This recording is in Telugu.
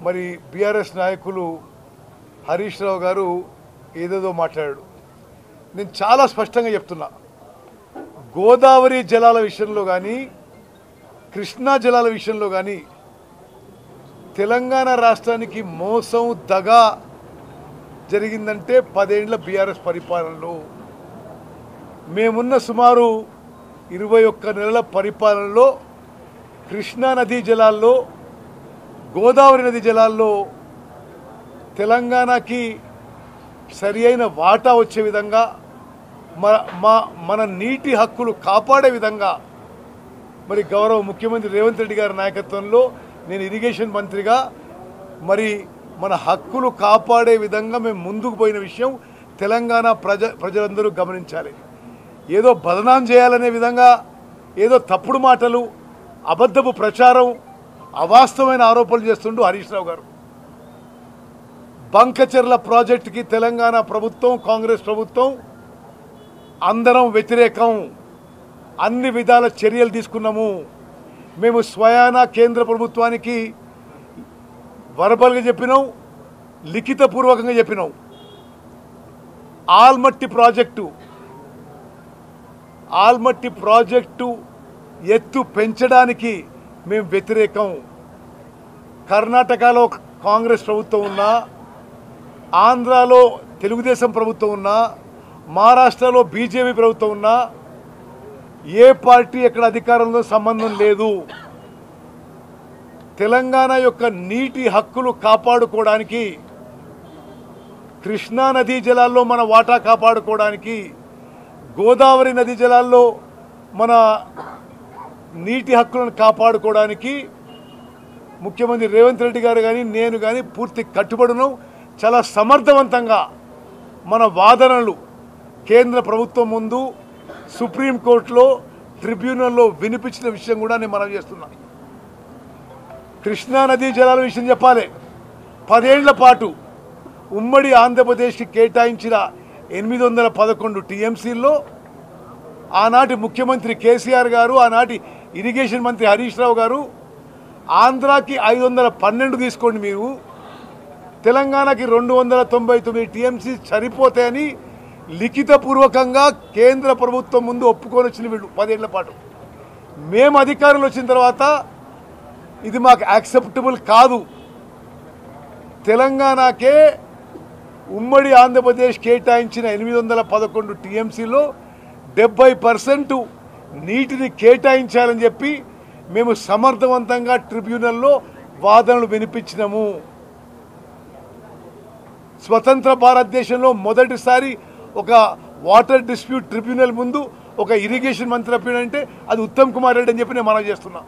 మరి బీఆర్ఎస్ నాయకులు హరీష్ రావు గారు ఏదేదో మాట్లాడాడు. నేను చాలా స్పష్టంగా చెప్తున్నా, గోదావరి జలాల విషయంలో కానీ కృష్ణా జలాల విషయంలో కానీ తెలంగాణ రాష్ట్రానికి మోసం దగా జరిగిందంటే 10 ఏళ్ల బీఆర్ఎస్ పరిపాలనలో. మేమున్న సుమారు 21 నెలల పరిపాలనలో కృష్ణా నదీ జలాల్లో, గోదావరి నది జలాల్లో తెలంగాణకి సరి అయిన వాటా వచ్చే విధంగా, మన నీటి హక్కులు కాపాడే విధంగా మరి గౌరవ ముఖ్యమంత్రి రేవంత్ రెడ్డి గారి నాయకత్వంలో నేను ఇరిగేషన్ మంత్రిగా మరి మన హక్కులు కాపాడే విధంగా మేము ముందుకు పోయిన విషయం తెలంగాణ ప్రజలందరూ గమనించాలి. ఏదో బదనాం చేయాలనే విధంగా ఏదో తప్పుడు మాటలు, అబద్ధపు ప్రచారం, అవాస్తవమైన ఆరోపణలు చేస్తుంటూ హరీష్ రావు గారు. బంకచెర్ల ప్రాజెక్టుకి తెలంగాణ ప్రభుత్వం, కాంగ్రెస్ ప్రభుత్వం అందరం వ్యతిరేకం, అన్ని విధాల చర్యలు తీసుకున్నాము. మేము స్వయాన కేంద్ర ప్రభుత్వానికి వరబల్గా చెప్పినాం, లిఖితపూర్వకంగా చెప్పినాం. ఆల్మట్టి ప్రాజెక్టు ఎత్తు పెంచడానికి మేము వ్యతిరేకం. కర్ణాటకలో కాంగ్రెస్ ప్రభుత్వం ఉన్నా, ఆంధ్రాలో తెలుగుదేశం ప్రభుత్వం ఉన్నా, మహారాష్ట్రలో బీజేపీ ప్రభుత్వం ఉన్నా, ఏ పార్టీ ఎక్కడ అధికారంలో సంబంధం లేదు. తెలంగాణ యొక్క నీటి హక్కులు కాపాడుకోవడానికి, కృష్ణా నదీ జలాల్లో మన వాటా కాపాడుకోవడానికి, గోదావరి నదీ జలాల్లో మన నీటి హక్కులను కాపాడుకోవడానికి ముఖ్యమంత్రి రేవంత్ రెడ్డి గారు కానీ నేను కానీ పూర్తి కట్టుబడును. చాలా సమర్థవంతంగా మన వాదనలు కేంద్ర ప్రభుత్వం ముందు, సుప్రీంకోర్టులో, ట్రిబ్యునల్లో వినిపించిన విషయం కూడా నేను మనం చేస్తున్నా. కృష్ణా నదీ జలాల విషయం చెప్పాలి. 10 ఏళ్ల పాటు ఉమ్మడి ఆంధ్రప్రదేశ్కి కేటాయించిన 811 టీఎంసీల్లో ఆనాటి ముఖ్యమంత్రి కేసీఆర్ గారు, ఆనాటి ఇరిగేషన్ మంత్రి హరీష్ రావు గారు ఆంధ్రాకి 512 తీసుకోండి, మీరు తెలంగాణకి 299 టీఎంసీ సరిపోతాయని లిఖితపూర్వకంగా కేంద్ర ప్రభుత్వం ముందు ఒప్పుకొని వచ్చిన వీళ్ళు 10 ఏళ్ల పాటు. మేము అధికారంలో వచ్చిన తర్వాత ఇది మాకు యాక్సెప్టబుల్ కాదు, తెలంగాణకే ఉమ్మడి ఆంధ్రప్రదేశ్ కేటాయించిన 811 టీఎంసీలో 70% నీటిని కేటాయించాలని చెప్పి మేము సమర్థవంతంగా ట్రిబ్యునల్లో వాదనలు వినిపించినాము. స్వతంత్ర భారతదేశంలో మొదటిసారి ఒక వాటర్ డిస్ప్యూట్ ట్రిబ్యునల్ ముందు ఒక ఇరిగేషన్ మంత్రి అంటే అది ఉత్తమ్ కుమార్ రెడ్డి అని చెప్పి నేను మనవి చేస్తున్నా.